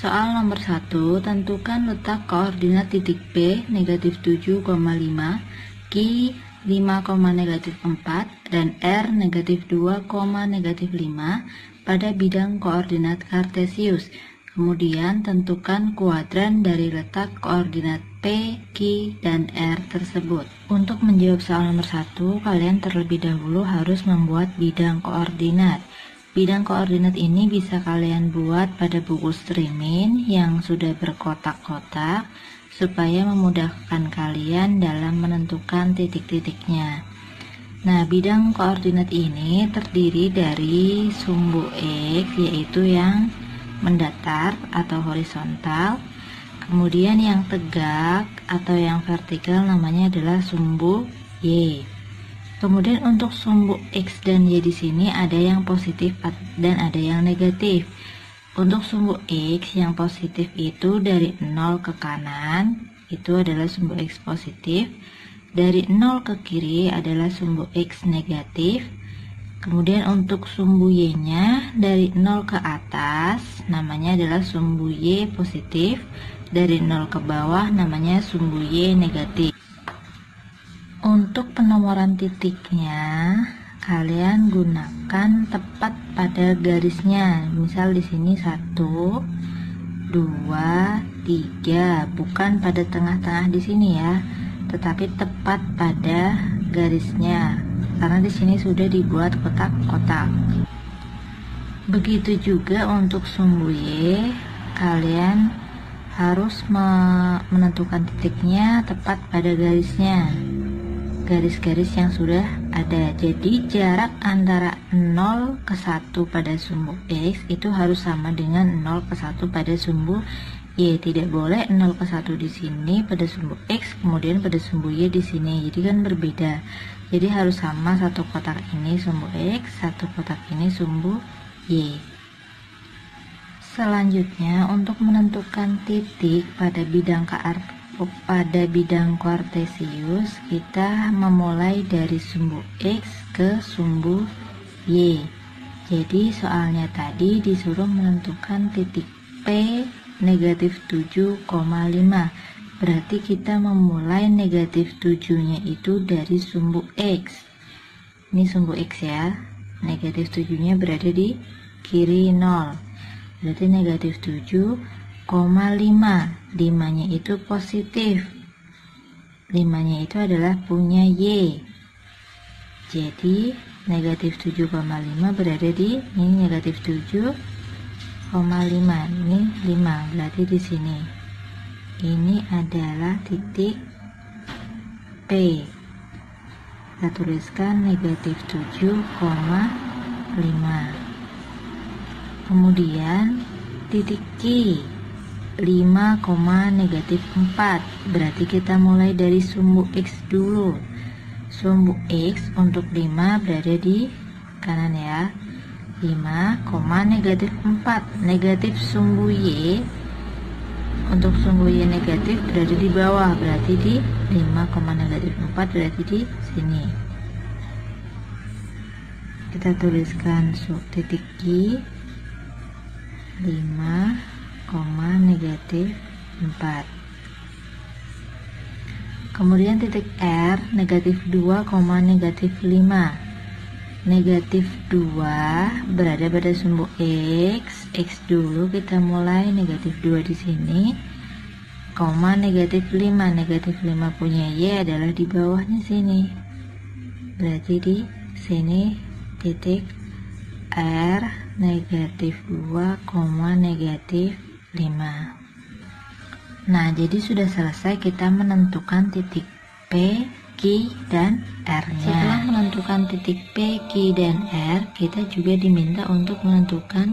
Soal nomor 1, tentukan letak koordinat titik P negatif 7,5, Q 5,-4, dan R negatif 2,-5 pada bidang koordinat kartesius. Kemudian tentukan kuadran dari letak koordinat P, Q, dan R tersebut. Untuk menjawab soal nomor 1, kalian terlebih dahulu harus membuat bidang koordinat. Bidang koordinat ini bisa kalian buat pada buku streaming yang sudah berkotak-kotak supaya memudahkan kalian dalam menentukan titik-titiknya. Nah, bidang koordinat ini terdiri dari sumbu X, yaitu yang mendatar atau horizontal, kemudian yang tegak atau yang vertikal namanya adalah sumbu Y. Kemudian untuk sumbu X dan Y di sini ada yang positif dan ada yang negatif. Untuk sumbu X yang positif itu dari 0 ke kanan, itu adalah sumbu X positif. Dari 0 ke kiri adalah sumbu X negatif. Kemudian untuk sumbu Y-nya dari 0 ke atas namanya adalah sumbu Y positif. Dari 0 ke bawah namanya sumbu Y negatif. Untuk penomoran titiknya, kalian gunakan tepat pada garisnya. Misal di sini 1, 2, 3, bukan pada tengah-tengah di sini ya, tetapi tepat pada garisnya. Karena di sini sudah dibuat kotak-kotak. Begitu juga untuk sumbu Y, kalian harus menentukan titiknya tepat pada garisnya. Garis-garis yang sudah ada. Jadi jarak antara 0 ke 1 pada sumbu X itu harus sama dengan 0 ke 1 pada sumbu Y. Tidak boleh 0 ke 1 di sini pada sumbu X, kemudian pada sumbu Y di sini. Jadi kan berbeda. Jadi harus sama, satu kotak ini sumbu X, satu kotak ini sumbu Y. Selanjutnya, untuk menentukan titik pada bidang kartesius, kita memulai dari sumbu X ke sumbu Y. Jadi soalnya tadi disuruh menentukan titik P negatif 7,5. Berarti kita memulai negatif 7-nya itu dari sumbu X. Ini sumbu X ya. Negatif 7-nya berada di kiri 0. Berarti negatif 7,5. 5-nya itu positif. 5-nya itu adalah punya Y. Jadi negatif 7,5 berada di ini, negatif 7,5. Ini 5, berarti di sini. Ini adalah titik P. Kita tuliskan negatif 7,5. Kemudian titik Q 5,-4. Berarti kita mulai dari sumbu X dulu. Sumbu X untuk 5 berada di kanan ya. 5,-4. Negatif sumbu Y untuk sumbu Y negatif berada di bawah. Berarti di 5,-4 berarti di sini. Kita tuliskan titik Q 5,-4. Kemudian titik R negatif 2,-5. Negatif 2 berada pada sumbu X. X dulu kita mulai negatif 2 di sini. Koma negatif 5. Negatif 5 punya Y adalah di bawahnya sini. Berarti di sini titik R negatif 2,-5. Nah, jadi sudah selesai kita menentukan titik P, Q, dan R-nya. Setelah menentukan titik P, Q, dan R, kita juga diminta untuk menentukan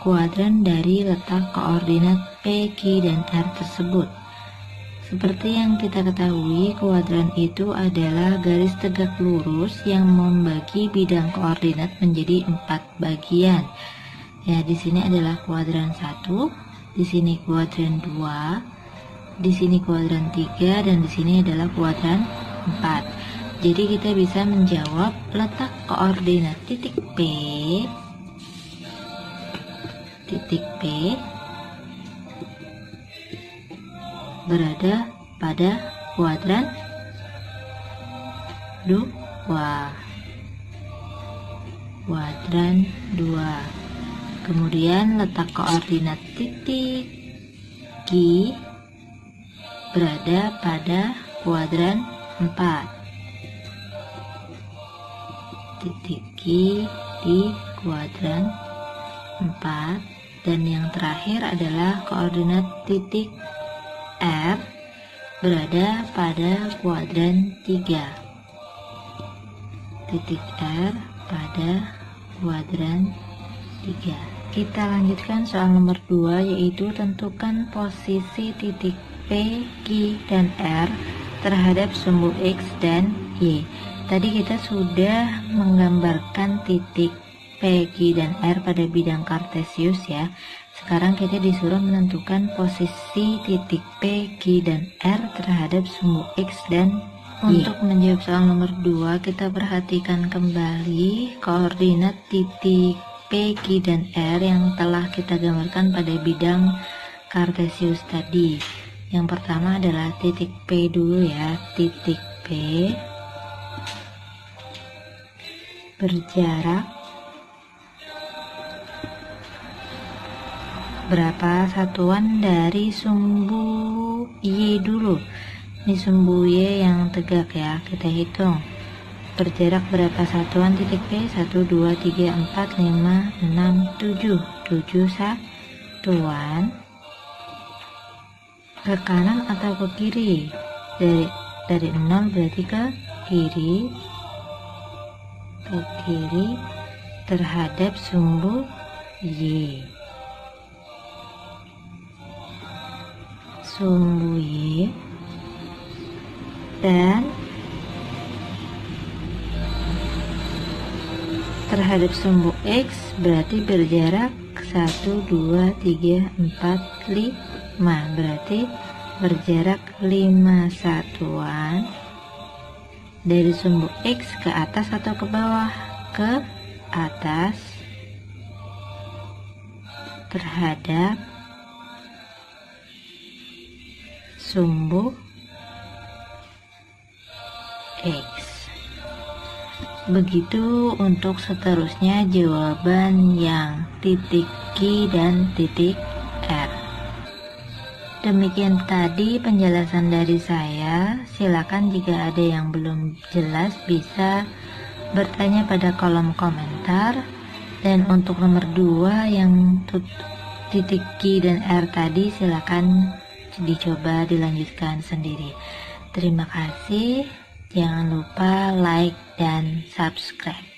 kuadran dari letak koordinat P, Q, dan R tersebut. Seperti yang kita ketahui, kuadran itu adalah garis tegak lurus yang membagi bidang koordinat menjadi 4 bagian. Ya, di sini adalah kuadran 1, di sini kuadran 2, di sini kuadran 3, dan di sini adalah kuadran 4. Jadi kita bisa menjawab letak koordinat titik P berada pada kuadran 2. Kemudian letak koordinat titik Q berada pada kuadran 4. Titik Q di kuadran 4, dan yang terakhir adalah koordinat titik R berada pada kuadran 3. Titik R pada kuadran 3. Kita lanjutkan soal nomor 2, yaitu tentukan posisi titik P, Q, dan R terhadap sumbu X dan Y. Tadi kita sudah menggambarkan titik P, Q, dan R pada bidang kartesius ya. Sekarang kita disuruh menentukan posisi titik P, Q, dan R terhadap sumbu X dan Y. Untuk menjawab soal nomor 2, kita perhatikan kembali koordinat titik P, Q, dan R yang telah kita gambarkan pada bidang kartesius tadi. Yang pertama adalah titik P dulu ya. Titik P berjarak berapa satuan dari sumbu Y dulu. Ini sumbu Y yang tegak ya, kita hitung. Berjarak berapa satuan titik P? 1, 2, 3, 4, 5, 6, 7. 7 satuan. Ke kanan atau ke kiri? Dari 0 berarti ke kiri. Ke kiri terhadap sumbu Y. Sumbu Y dan terhadap sumbu X berarti berjarak 1, 2, 3, 4, 5. Berarti berjarak 5 satuan dari sumbu X ke atas atau ke bawah? Ke atas terhadap sumbu X. Begitu untuk seterusnya jawaban yang titik Q dan titik R. Demikian tadi penjelasan dari saya. Silakan jika ada yang belum jelas bisa bertanya pada kolom komentar. Dan untuk nomor 2 yang titik Q dan R tadi silakan dicoba dilanjutkan sendiri. Terima kasih. Jangan lupa like dan subscribe.